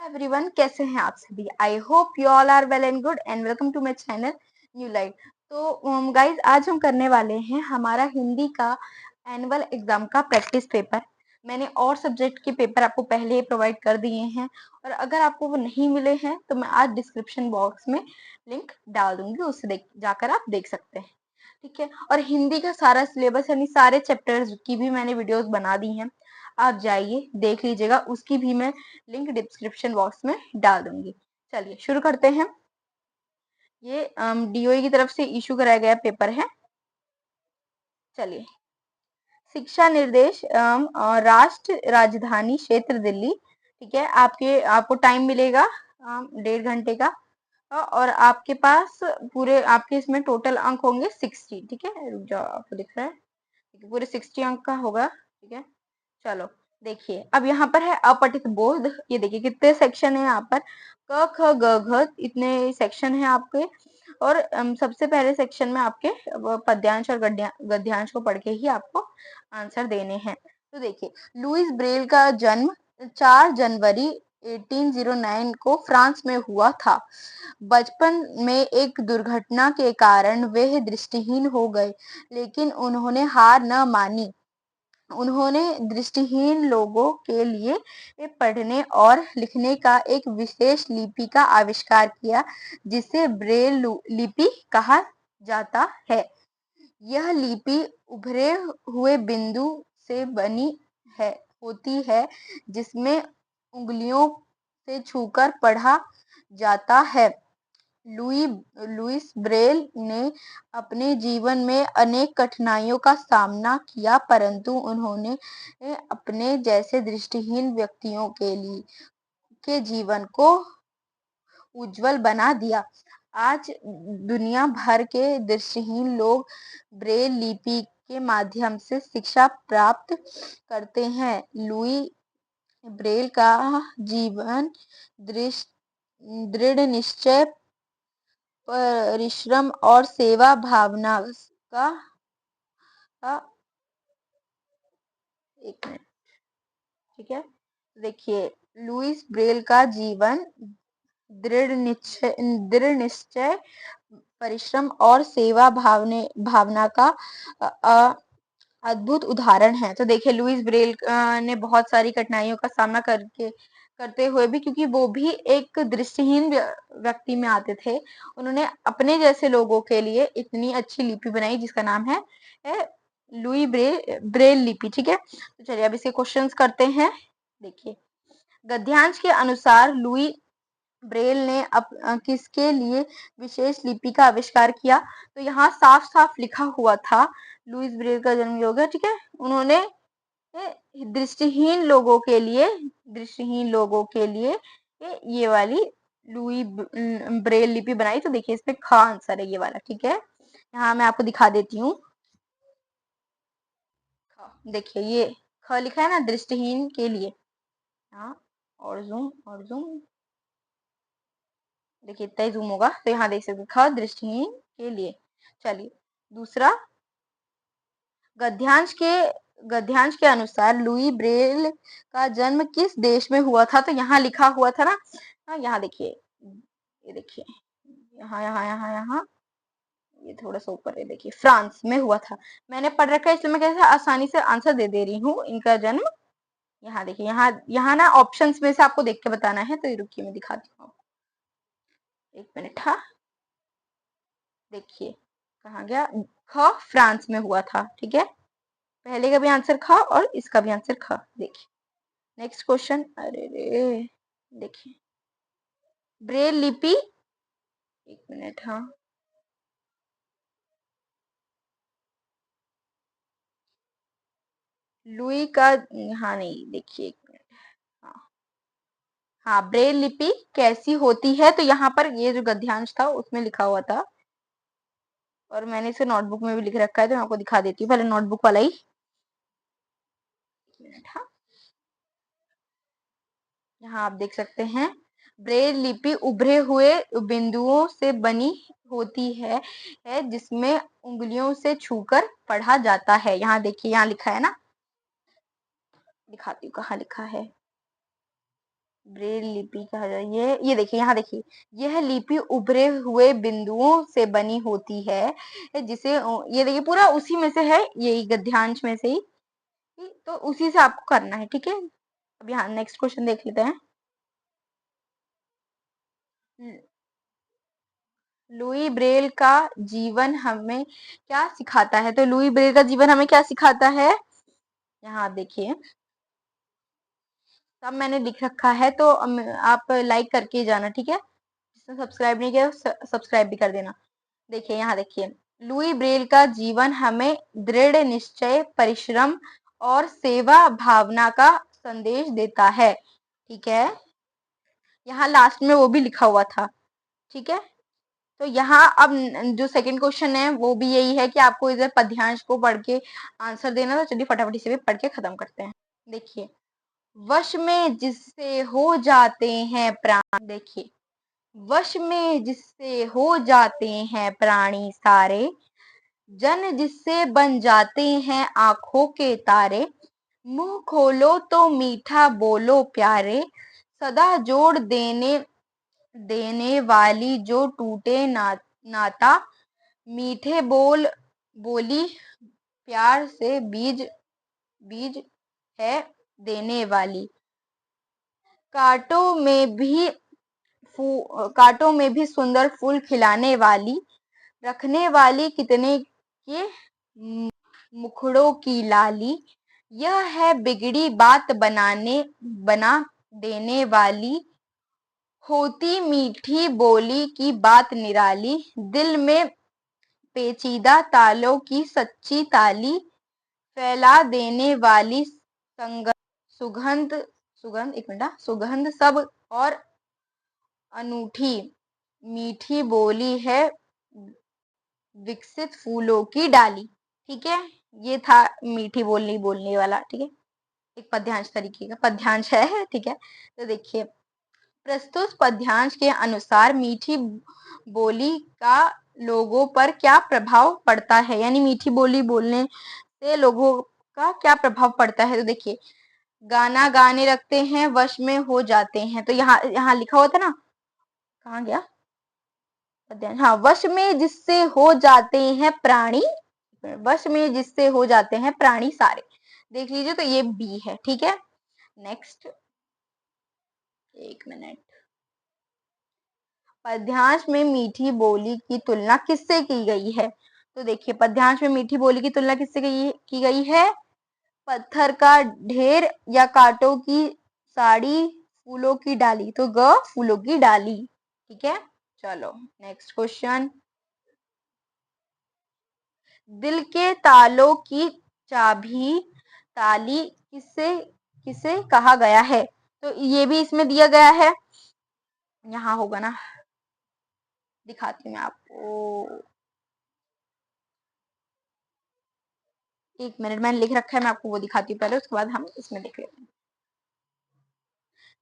Everyone, कैसे हैं आप सभी। I hope you all are well and good and welcome to my channel new light. तो guys आज हम करने वाले हैं हमारा हिंदी का एनुअल एग्जाम का प्रैक्टिस पेपर। मैंने और सब्जेक्ट के पेपर आपको पहले ही प्रोवाइड कर दिए हैं और अगर आपको वो नहीं मिले हैं तो मैं आज डिस्क्रिप्शन बॉक्स में लिंक डाल दूंगी, उससे जाकर आप देख सकते हैं। ठीक है, और हिंदी का सारा सिलेबस यानी सारे चैप्टर्स की भी मैंने वीडियोस बना दी हैं, आप जाइए देख लीजिएगा, उसकी भी मैं लिंक डिस्क्रिप्शन बॉक्स में डाल दूंगी। चलिए शुरू करते हैं। ये डीओई की तरफ से इशू कराया गया पेपर है। चलिए, शिक्षा निर्देश राष्ट्र राजधानी क्षेत्र दिल्ली। ठीक है, आपको टाइम मिलेगा 1.5 घंटे का और आपके पास पूरे आपके इसमें टोटल अंक होंगे 60। ठीक है, रुक जाओ, आपको दिख रहा है पूरे 60 अंक का होगा। ठीक है, चलो देखिए, अब यहाँ पर है अपठित बोध। ये देखिए कितने सेक्शन है यहाँ पर, क ख ग घ इतने सेक्शन है आपके। और सबसे पहले सेक्शन में आपके पद्यांश और गद्यांश को पढ़ के ही आपको आंसर देने हैं। तो देखिए, लुइस ब्रेल का जन्म 4 जनवरी 1809 को फ्रांस में हुआ था। बचपन में एक दुर्घटना के कारण वे दृष्टिहीन हो गए, लेकिन उन्होंने हार न मानी। उन्होंने दृष्टिहीन लोगों के लिए पढ़ने और लिखने का एक विशेष लिपि का आविष्कार किया, जिसे ब्रेल लिपि कहा जाता है। यह लिपि उभरे हुए बिंदु से बनी है होती है, जिसमें उंगलियों से छूकर पढ़ा जाता है। लुइस ब्रेल ने अपने जीवन में अनेक कठिनाइयों का सामना किया, परंतु उन्होंने अपने जैसे दृष्टिहीन व्यक्तियों के जीवन को उज्जवल बना दिया। आज दुनिया भर के दृष्टिहीन लोग ब्रेल लिपि के माध्यम से शिक्षा प्राप्त करते हैं। लुई ब्रेल का जीवन दृढ़ निश्चय, परिश्रम और सेवा भावना का एक मिनट। ठीक है, देखिए, लुइस ब्रेल का जीवन दृढ़ निश्चय, परिश्रम और सेवा भावना का अद्भुत उदाहरण है। तो देखिए, लुइस ब्रेल ने बहुत सारी कठिनाइयों का सामना करते हुए भी, क्योंकि वो भी एक दृष्टिहीन व्यक्ति में आते थे, उन्होंने अपने जैसे लोगों के लिए इतनी अच्छी लिपि बनाई जिसका नाम है ब्रेल लिपि। ठीक है, तो चलिए अब इसके क्वेश्चंस करते हैं। देखिए, गद्यांश के अनुसार लुई ब्रेल ने किसके लिए विशेष लिपि का आविष्कार किया। तो यहाँ साफ साफ लिखा हुआ था लुइस ब्रेल का जन्म योग है। ठीक है, उन्होंने दृष्टिहीन लोगों के लिए ये वाली लुई ब्रेल लिपि बनाई। तो देखिए, इसमें ख आंसर है ये वाला। ठीक है, यहाँ मैं आपको दिखा देती हूँ। देखिए, ये ख लिखा है ना, दृष्टिहीन के लिए। हाँ, और जूम देखिए, इतना ही जूम होगा तो यहाँ देख सकते ख दृष्टिहीन के लिए। चलिए, दूसरा, गद्यांश के अनुसार लुई ब्रेल का जन्म किस देश में हुआ था। तो यहाँ लिखा हुआ था ना, यहाँ देखिए, ये देखिए, यहाँ यहाँ यहाँ यहाँ ये थोड़ा सा ऊपर है, देखिए फ्रांस में हुआ था। मैंने पढ़ रखा है, इसलिए मैं कैसे आसानी से आंसर दे रही हूँ। इनका जन्म यहाँ देखिए, यहाँ ना ऑप्शंस में से आपको देख के बताना है। तो ये रुकिए, मैं दिखाती हूँ, एक मिनट। हाँ, देखिए कहाँ गया, ख फ्रांस में हुआ था। ठीक है, पहले का भी आंसर ख और इसका भी आंसर ख। देखिए, नेक्स्ट क्वेश्चन। अरे रे, देखिए, ब्रेल लिपि, एक मिनट। हाँ, लुई का, हाँ नहीं, देखिए एक मिनट। हाँ हाँ, ब्रेल लिपि कैसी होती है। तो यहाँ पर ये जो गद्यांश था उसमें लिखा हुआ था, और मैंने इसे नोटबुक में भी लिख रखा है, तो मैं आपको दिखा देती हूँ पहले नोटबुक वाला ही। एक मिनट। हाँ, यहाँ आप देख सकते हैं, ब्रेल लिपि उभरे हुए बिंदुओं से बनी होती है जिसमें उंगलियों से छूकर पढ़ा जाता है। यहाँ देखिए, यहाँ लिखा है ना, दिखाती हूँ कहाँ लिखा है। ब्रेल लिपि कहा जाए, ये देखिए, यहाँ देखिए, यह लिपि उभरे हुए बिंदुओं से बनी होती है, जिसे ये देखिए पूरा उसी में से है, यही गद्यांश में से ही, तो उसी से आपको करना है, ठीक है। अब यहाँ नेक्स्ट क्वेश्चन देख लेते हैं। लुई ब्रेल का जीवन हमें क्या सिखाता है? तो लुई ब्रेल का जीवन हमें क्या सिखाता है, यहाँ आप देखिए, सब मैंने लिख रखा है, तो आप लाइक करके जाना, ठीक है। जिसने सब्सक्राइब नहीं किया सब्सक्राइब भी कर देना। देखिए, यहाँ देखिए, लुई ब्रेल का जीवन हमें दृढ़ निश्चय, परिश्रम और सेवा भावना का संदेश देता है, ठीक है। यहाँ लास्ट में वो भी लिखा हुआ था, ठीक है। तो यहाँ अब जो सेकंड क्वेश्चन है वो भी यही है कि आपको इधर पद्यांश को पढ़ के आंसर देना। तो चलिए फटाफट से भी पढ़ के खत्म करते हैं। देखिए, वश में जिससे हो जाते हैं प्राण, देखिए, वश में जिससे हो जाते हैं प्राणी सारे, जन जिससे बन जाते हैं आंखों के तारे, मुंह खोलो तो मीठा बोलो प्यारे, सदा जोड़ देने देने वाली जो टूटे नाता, मीठे बोली प्यार से बीज बीज है देने वाली, कांटों में भी सुंदर फूल खिलाने वाली, रखने वाली कितने के मुखड़ों की लाली, यह है बिगड़ी बात बना देने वाली, होती मीठी बोली की बात निराली, दिल में पेचीदा तालों की सच्ची ताली, फैला देने वाली सुगंध सुगंध एक मिनट, सुगंध सब और अनूठी, मीठी बोली है विकसित फूलों की डाली, ठीक है। ये था मीठी बोलनी बोलने वाला, ठीक है, एक पद्यांश तरीके का पद्यांश है, ठीक है। तो देखिए, प्रस्तुत पद्यांश के अनुसार मीठी बोली का लोगों पर क्या प्रभाव पड़ता है, यानी मीठी बोली बोलने से लोगों का क्या प्रभाव पड़ता है। तो देखिए, गाना गाने लगते हैं, वश में हो जाते हैं, तो यहाँ यहाँ लिखा हुआ था ना, कहाँ गया पद्यांश, हाँ, वश में जिससे हो जाते हैं प्राणी, वश में जिससे हो जाते हैं प्राणी सारे, देख लीजिए, तो ये बी है, ठीक है। नेक्स्ट, एक मिनट, पद्यांश में मीठी बोली की तुलना किससे की गई है? तो देखिए, पद्यांश में मीठी बोली की तुलना किससे की गई है? पत्थर का ढेर या कांटों की साड़ी, फूलों की डाली, तो ग फूलों की डाली, ठीक है। चलो नेक्स्ट क्वेश्चन, दिल के तालों की चाबी ताली किसे किसे कहा गया है? तो ये भी इसमें दिया गया है, यहाँ होगा ना, दिखाती हूँ मैं आपको, एक मिनट, मैंने लिख रखा है, मैं आपको वो दिखाती हूँ पहले, उसके बाद हम इसमें देख लेते हैं।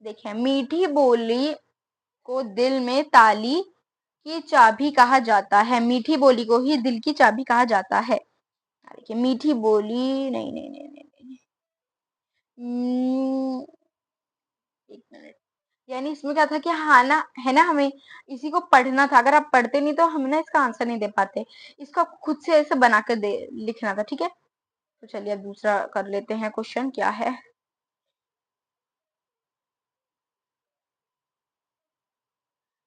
देखिए, मीठी बोली को दिल में ताली की चाबी कहा जाता है, मीठी बोली को ही दिल की चाबी कहा जाता है। देखिए, मीठी बोली, नहीं नहीं नहीं नहीं, नहीं। एक मिनट, यानी इसमें क्या था कि हाँ ना, है ना, हमें इसी को पढ़ना था, अगर आप पढ़ते नहीं तो हम ना इसका आंसर नहीं दे पाते, इसको आप खुद से ऐसे बना कर दे लिखना था, ठीक है। तो चलिए अब दूसरा कर लेते हैं, क्वेश्चन क्या है।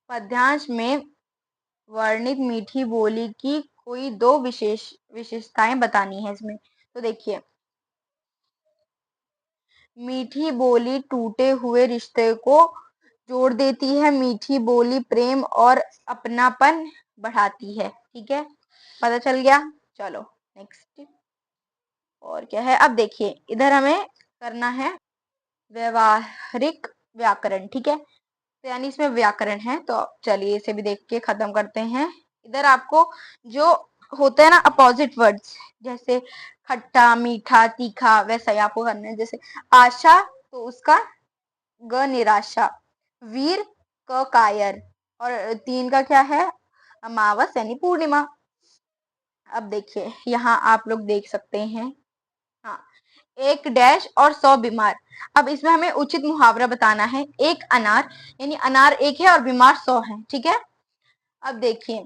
पद्यांश में वर्णित मीठी बोली की कोई दो विशेषताएं बतानी है इसमें। तो देखिए, मीठी बोली टूटे हुए रिश्ते को जोड़ देती है, मीठी बोली प्रेम और अपनापन बढ़ाती है, ठीक है, पता चल गया। चलो नेक्स्ट, और क्या है, अब देखिए, इधर हमें करना है व्यवहारिक व्याकरण, ठीक है, तो यानी इसमें व्याकरण है, तो चलिए इसे भी देख के खत्म करते हैं। इधर आपको जो होता है ना अपोजिट वर्ड्स, जैसे खट्टा मीठा तीखा, वैसा ही आपको करना है। जैसे आशा, तो उसका ग निराशा, वीर क कायर, और तीन का क्या है, अमावस यानी पूर्णिमा। अब देखिए, यहाँ आप लोग देख सकते हैं, हाँ, एक डैश और 100 बीमार। अब इसमें हमें उचित मुहावरा बताना है। एक अनार, यानी अनार एक है और बीमार 100 है, ठीक है। अब देखिए,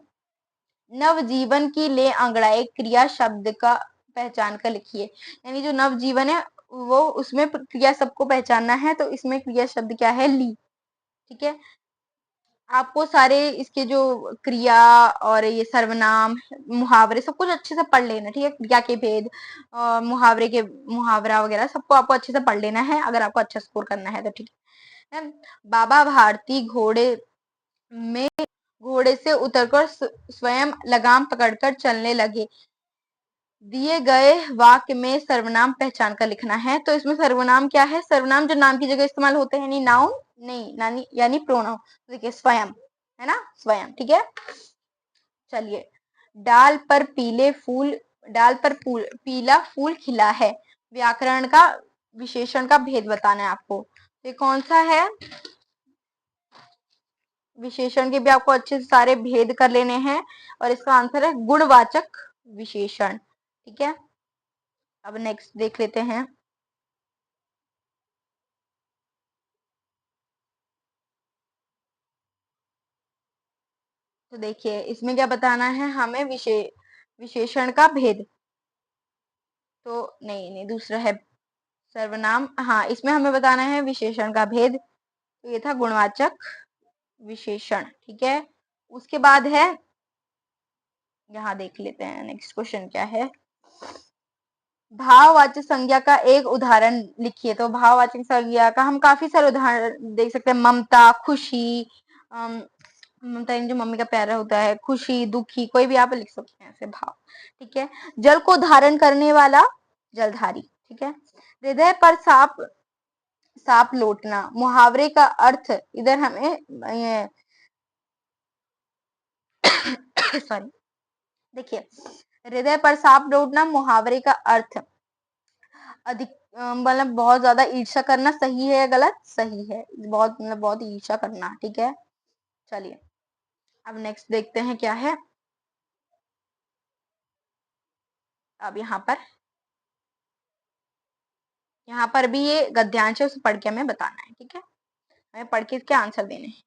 नवजीवन की ले अंगड़ाई क्रिया शब्द का पहचान कर लिखिए। यानी जो नवजीवन है वो उसमें क्रिया सबको पहचानना है, तो इसमें क्रिया शब्द क्या है, ली, ठीक है। आपको सारे इसके जो क्रिया और ये सर्वनाम मुहावरे सब कुछ अच्छे से पढ़ लेना, ठीक है। क्रिया के भेद और मुहावरे के मुहावरा वगैरह सबको आपको अच्छे से पढ़ लेना है, अगर आपको अच्छा स्कोर करना है तो, ठीक है। बाबा भारती घोड़े से उतरकर स्वयं लगाम पकड़कर चलने लगे। दिए गए वाक्य में सर्वनाम पहचान कर लिखना है। तो इसमें सर्वनाम क्या है, सर्वनाम जो नाम की जगह इस्तेमाल होते हैं, यानी नाउन नहीं, यानी प्रोनाउन। देखिए स्वयं है ना, स्वयं, ठीक है। चलिए, डाल पर पीला फूल खिला है। व्याकरण का विशेषण का भेद बताना है आपको। ये कौन सा है, विशेषण के भी आपको अच्छे से सारे भेद कर लेने हैं, और इसका आंसर है गुणवाचक विशेषण, ठीक है। अब नेक्स्ट देख लेते हैं। तो देखिए, इसमें क्या बताना है हमें, विशेषण का भेद। तो नहीं, दूसरा है सर्वनाम। हाँ, इसमें हमें बताना है विशेषण का भेद। तो ये था गुणवाचक विशेषण, ठीक है। उसके बाद है, यहाँ देख लेते हैं नेक्स्ट क्वेश्चन क्या है। भाववाचक संज्ञा का एक उदाहरण लिखिए। तो भाववाचक संज्ञा का हम काफी सारे उदाहरण देख सकते हैं। ममता, खुशी, ममता जो मम्मी का प्यारा होता है, खुशी, दुखी, कोई भी आप लिख सकते हैं ऐसे भाव, ठीक है। जल को धारण करने वाला जलधारी, ठीक है। हृदय पर सांप लौटना, मुहावरे का अर्थ इधर हमें सॉरी, देखिए, हृदय पर सांप लौटना मुहावरे का अर्थ अधिक, मतलब बहुत ज्यादा ईर्ष्या करना। सही है या गलत, सही है, बहुत मतलब बहुत ईर्ष्या करना, ठीक है। चलिए, अब नेक्स्ट देखते हैं क्या है। अब यहाँ पर भी ये गद्यांश है, उसे पढ़ के हमें बताना है, ठीक है। हमें पढ़ के इसके आंसर देने हैं।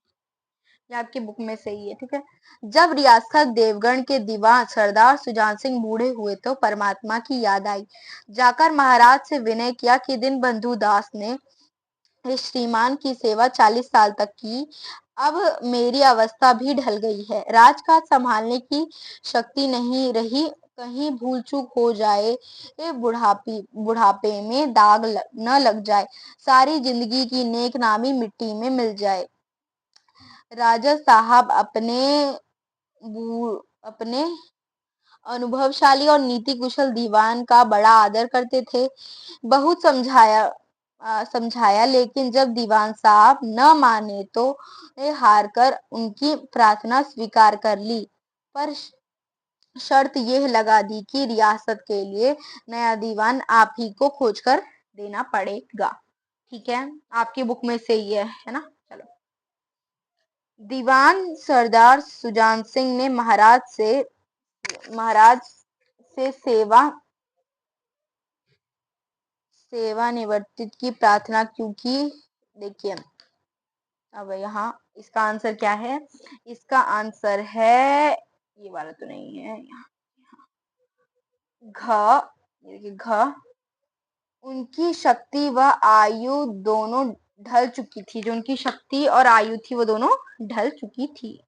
ये आपकी बुक में से ही है, ठीक है। जब रियासत देवगढ़ के दीवान सरदार सुजान सिंह बूढ़े हुए तो परमात्मा की याद आई। जाकर महाराज से विनय किया कि दिन बंधु दास ने इस श्रीमान की सेवा 40 साल तक की। अब मेरी अवस्था भी ढल गई है, राजकाज संभालने की शक्ति नहीं रही। कहीं भूल चूक हो जाए, बुढ़ापे में दाग न लग जाए, सारी जिंदगी की नेक नामी मिट्टी में मिल जाए। राजा साहब अपने अनुभवशाली और नीति कुशल दीवान का बड़ा आदर करते थे। बहुत समझाया, लेकिन जब दीवान साहब न माने तो हार कर उनकी प्रार्थना स्वीकार कर ली, पर शर्त यह लगा दी कि रियासत के लिए नया दीवान आप ही को खोजकर देना पड़ेगा, ठीक है। आपकी बुक में से ही है ना। चलो, दीवान सरदार सुजान सिंह ने महाराज से सेवानिवृत्ति की प्रार्थना क्यों की। देखिए, अब यहाँ इसका आंसर क्या है, इसका आंसर है, ये वाला तो नहीं है, घ। उनकी शक्ति व आयु दोनों ढल चुकी थी। जो उनकी शक्ति और आयु थी वो दोनों ढल चुकी थी।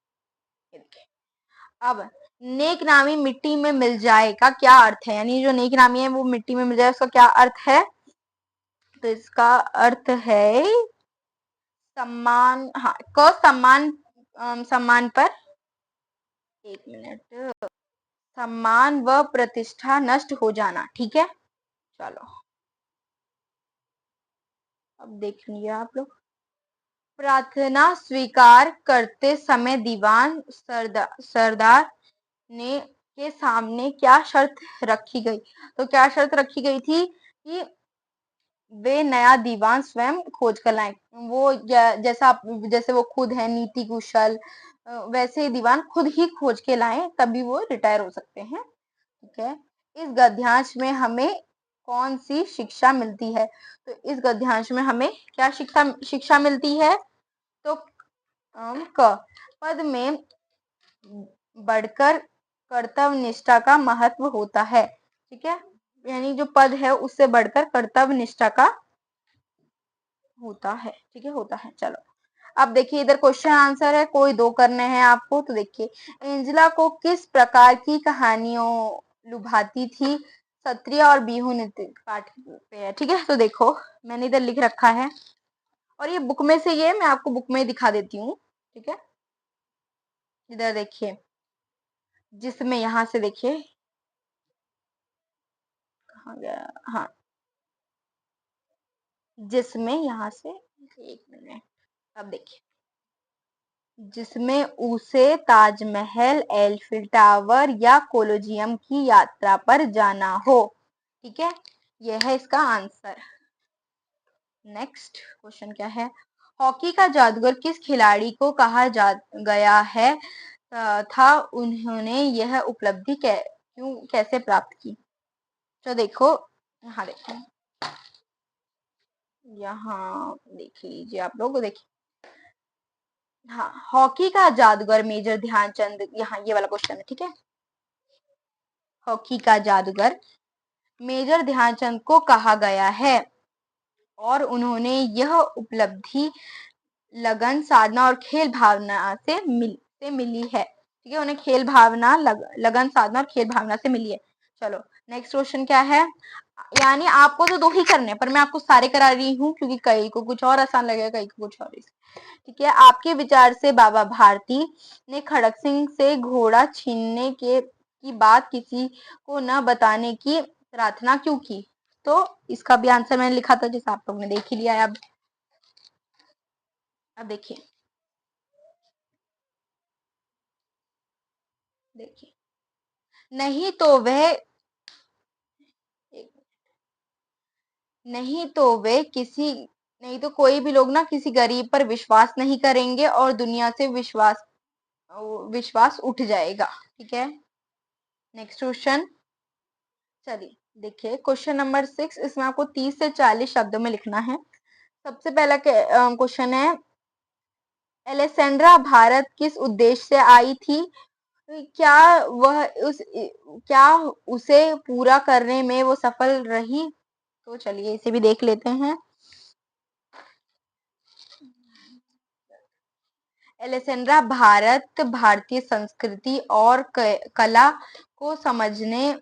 अब नेक नामी मिट्टी में मिल जाए का क्या अर्थ है, यानी जो नेक नामी है वो मिट्टी में मिल जाए, उसका क्या अर्थ है। तो इसका अर्थ है सम्मान। हाँ, सम्मान पर, एक मिनट, सम्मान व प्रतिष्ठा नष्ट हो जाना, ठीक है। चलो, अब देख लिया आप लोग। प्रार्थना स्वीकार करते समय दीवान सरदार ने के सामने क्या शर्त रखी गई। तो क्या शर्त रखी गई थी कि वे नया दीवान स्वयं खोज कर लाएं। वो जैसे वो खुद है नीति कुशल, वैसे दीवान खुद ही खोज के लाएं, तभी वो रिटायर हो सकते हैं, ठीक है। इस गद्यांश में हमें कौन सी शिक्षा मिलती है? तो इस गद्यांश में हमें क्या शिक्षा मिलती है? तो क, पद में बढ़कर कर्तव्य निष्ठा का महत्व होता है। ठीक है, यानी जो पद है उससे बढ़कर कर्तव्य निष्ठा का होता है। ठीक है, होता है। चलो अब देखिए, इधर क्वेश्चन आंसर है, कोई दो करने हैं आपको। तो देखिए, एंजेला को किस प्रकार की कहानियों लुभाती थी? क्षत्रिय और बिहू नृत्य पाठ पे है। ठीक है, तो देखो मैंने इधर लिख रखा है, और ये बुक में से, ये मैं आपको बुक में दिखा देती हूँ। ठीक है, इधर देखिए, जिसमें यहाँ से देखिए, कहाँ गया, हाँ, जिसमें यहाँ से, एक मिनट, अब देखिए, जिसमें उसे ताजमहल, एलिफिल टावर या कोलोजियम की यात्रा पर जाना हो। ठीक है, यह है इसका आंसर। नेक्स्ट क्वेश्चन क्या है? हॉकी का जादूगर किस खिलाड़ी को कहा गया है था उन्होंने यह उपलब्धि कैसे प्राप्त की? तो देखो, यहाँ देखो, यहाँ देख लीजिए आप लोग, देखिए, हाँ, हॉकी का जादूगर मेजर ध्यानचंद, यहाँ ये वाला क्वेश्चन है। ठीक है, हॉकी का जादूगर मेजर ध्यानचंद को कहा गया है, और उन्होंने यह उपलब्धि लगन, साधना और खेल भावना से मिली है। ठीक है, उन्हें खेल भावना, लगन, साधना और खेल भावना से मिली है। चलो नेक्स्ट क्वेश्चन क्या है? यानी आपको तो दो ही करने, पर मैं आपको सारे करा रही हूँ, क्योंकि कई को कुछ और आसान लगेगा, कई को कुछ और। ठीक है, आपके विचार से बाबा भारती ने खड़क सिंह से घोड़ा छीनने की बात किसी को न बताने की प्रार्थना क्यों की? तो इसका भी आंसर मैंने लिखा था, जिसे आप लोग ने देख ही लिया है। अब देखिए, देखिए, नहीं तो वह नहीं तो वे किसी नहीं तो कोई भी लोग ना किसी गरीब पर विश्वास नहीं करेंगे, और दुनिया से विश्वास उठ जाएगा। ठीक है, नेक्स्ट क्वेश्चन, चलिए देखिए, क्वेश्चन नंबर 6, इसमें आपको 30 से 40 शब्दों में लिखना है। सबसे पहला क्वेश्चन है, एलेसेंड्रा भारत किस उद्देश्य से आई थी? क्या वह क्या उसे पूरा करने में वो सफल रही? तो चलिए इसे भी देख लेते हैं। एलेसेंड्रा भारत भारतीय संस्कृति और कला को समझने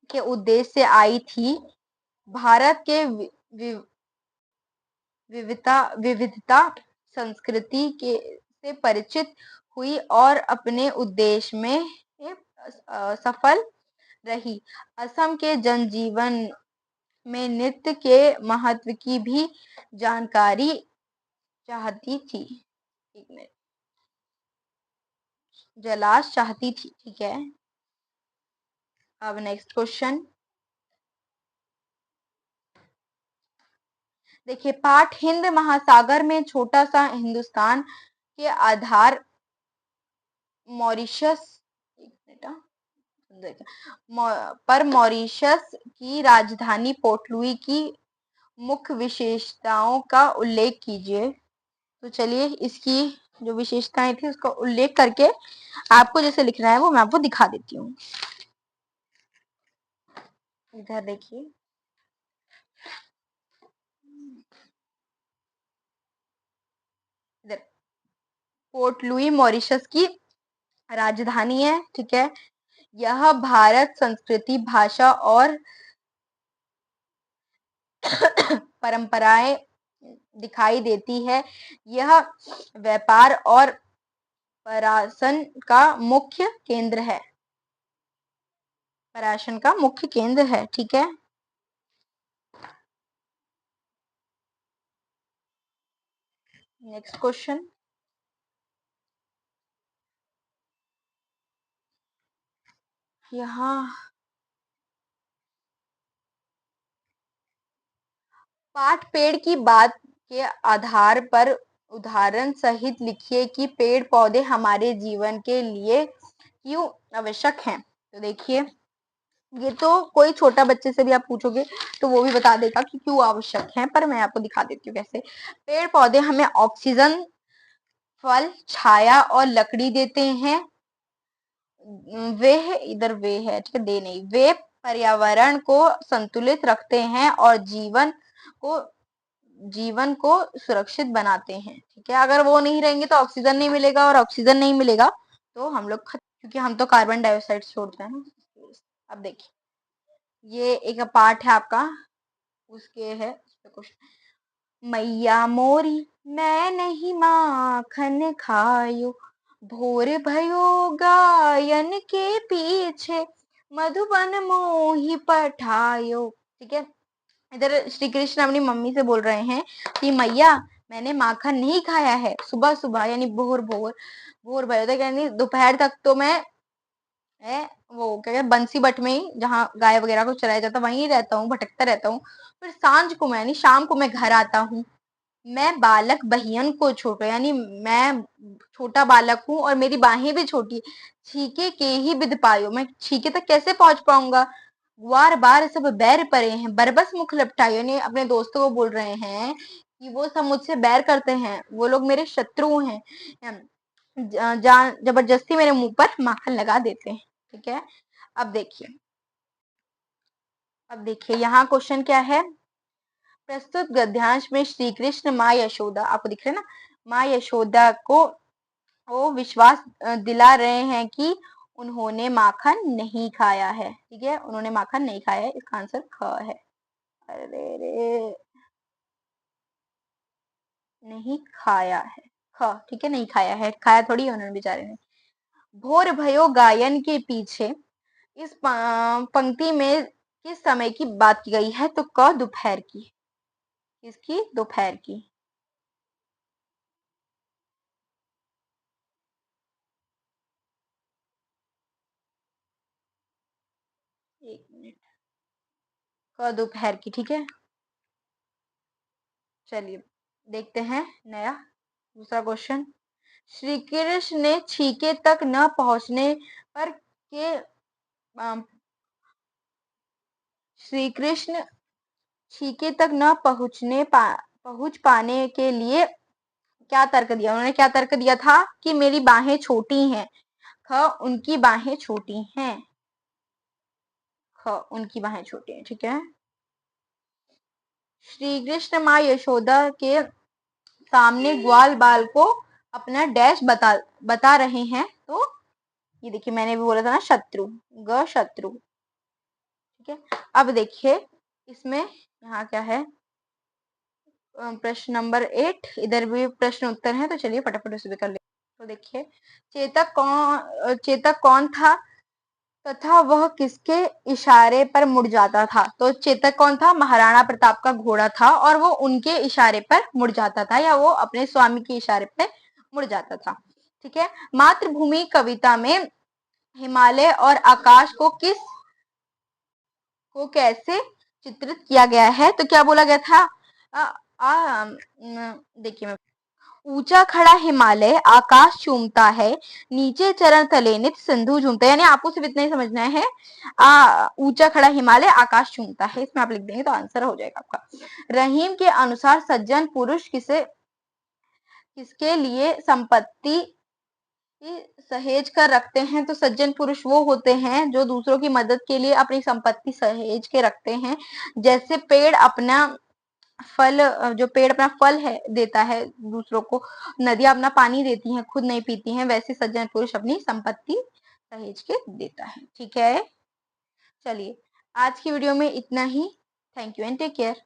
के उद्देश्य से आई थी। भारत के विविधता संस्कृति से परिचित हुई, और अपने उद्देश्य में सफल रही। असम के जनजीवन में नृत्य के महत्व की भी जानकारी चाहती थी। एक मिनट, चाहती थी। ठीक है, अब नेक्स्ट क्वेश्चन देखिए, पाठ हिंद महासागर में छोटा सा हिंदुस्तान के आधार मॉरिशस, पर मॉरिशस की राजधानी पोर्ट लुई की मुख्य विशेषताओं का उल्लेख कीजिए। तो चलिए, इसकी जो विशेषताएं थी उसका उल्लेख करके आपको जैसे लिखना है वो मैं आपको दिखा देती हूँ। इधर देखिए, इधर पोर्ट लुई मॉरिशस की राजधानी है। ठीक है, यह भारत संस्कृति, भाषा और परंपराएं दिखाई देती है। यह व्यापार और परासन का मुख्य केंद्र है। पराशन का मुख्य केंद्र है। ठीक है, नेक्स्ट क्वेश्चन, यहाँ पाठ पेड़ की बात के आधार पर उदाहरण सहित लिखिए कि पेड़ पौधे हमारे जीवन के लिए क्यों आवश्यक हैं। तो देखिए, ये तो कोई छोटा बच्चे से भी आप पूछोगे तो वो भी बता देगा कि क्यों आवश्यक है, पर मैं आपको दिखा देती हूँ कैसे। पेड़ पौधे हमें ऑक्सीजन, फल, छाया और लकड़ी देते हैं। वे है, इधर वे है, ठीक है, दे नहीं, वे पर्यावरण को संतुलित रखते हैं और को जीवन को सुरक्षित बनाते हैं, ठीक है। अगर वो नहीं रहेंगे तो ऑक्सीजन नहीं मिलेगा, और ऑक्सीजन नहीं मिलेगा तो हम लोग क्योंकि हम तो कार्बन डाइऑक्साइड छोड़ते हैं ना। अब देखिए, ये एक पार्ट है आपका, उसके है क्वेश्चन। मैया मोरी मैं नहीं माखन खायो, भोर भयो गायन के पीछे, मधुबन मोही पठायो, ठीक है। इधर श्री कृष्ण अपनी मम्मी से बोल रहे हैं कि मैया मैंने माखन नहीं खाया है, सुबह सुबह यानी भोर भोर, भोर भयो तक यानी दोपहर तक तो मैं वो क्या कहते बंसी बट में ही, जहाँ गाय वगैरह को चराया जाता वहीं रहता हूँ, भटकता रहता हूँ। फिर सांझ को मैं यानी शाम को मैं घर आता हूँ। मैं बालक बहियन को छोटो यानी मैं छोटा बालक हूँ और मेरी बाहें भी छोटी, छीके के ही विद पायो, मैं छीके तक कैसे पहुंच पाऊंगा। वार बार सब बैर परे हैं, बरबस मुख लपटायो, यानी अपने दोस्तों को बोल रहे हैं कि वो सब मुझसे बैर करते हैं, वो लोग मेरे शत्रु हैं, जान जबरदस्ती मेरे मुंह पर माखन लगा देते हैं, ठीक है। अब देखिए, यहाँ क्वेश्चन क्या है। प्रस्तुत गद्यांश में श्री कृष्ण माँ यशोदा, आपको दिख रहा है ना, माँ यशोदा को वो विश्वास दिला रहे हैं कि उन्होंने माखन नहीं खाया है, ठीक है, उन्होंने माखन नहीं खाया है, इसका आंसर ख है। अरे रे, नहीं खाया है, ख, ठीक है, नहीं खाया है, खाया थोड़ी है उन्होंने बेचारे ने। भोर भयो गायन के पीछे, इस पंक्ति में किस समय की बात की गई है, तो क दोपहर की, किसकी, दोपहर की। एक मिनट, क दोपहर की, ठीक है। चलिए देखते हैं नया दूसरा क्वेश्चन। श्री कृष्ण ने छीके तक न पहुंचने पर के श्री कृष्ण छीके तक न पहुंच पाने के लिए क्या तर्क दिया, उन्होंने क्या तर्क दिया था कि मेरी बाहें छोटी हैं, ख उनकी बाहें छोटी हैं, ख उनकी बाहें छोटी हैं, ठीक है। श्री कृष्ण माँ यशोदा के सामने ग्वाल बाल को अपना डैश बता रहे हैं, तो ये देखिए मैंने भी बोला था ना, शत्रु, ग शत्रु, ठीक है। अब देखिए इसमें यहाँ क्या है, प्रश्न नंबर 8, इधर भी प्रश्न उत्तर है, तो चलिए फटाफट उसे भी कर ले। तो देखिए, चेतक कौन था तथा वह किसके इशारे पर मुड़ जाता था, तो चेतक कौन था, महाराणा प्रताप का घोड़ा था, और वो उनके इशारे पर मुड़ जाता था, या वो अपने स्वामी के इशारे पर मुड़ जाता था, ठीक है। मातृभूमि कविता में हिमालय और आकाश को कैसे चित्रित किया गया है, तो क्या बोला गया था, देखिए मैं, ऊंचा खड़ा हिमालय आकाश चूमता है, नीचे चरण तले नित सिंधु झूमता है, यानी आपको सिर्फ इतना ही समझना है, ऊंचा खड़ा हिमालय आकाश चूमता है, इसमें आप लिख देंगे तो आंसर हो जाएगा आपका। रहीम के अनुसार सज्जन पुरुष किसके लिए संपत्ति सहेज कर रखते हैं, तो सज्जन पुरुष वो होते हैं जो दूसरों की मदद के लिए अपनी संपत्ति सहेज के रखते हैं। जैसे पेड़ अपना जो पेड़ अपना फल है देता है दूसरों को, नदियां अपना पानी देती हैं, खुद नहीं पीती हैं, वैसे सज्जन पुरुष अपनी संपत्ति सहेज के देता है, ठीक है। चलिए आज की वीडियो में इतना ही। Thank you and take care.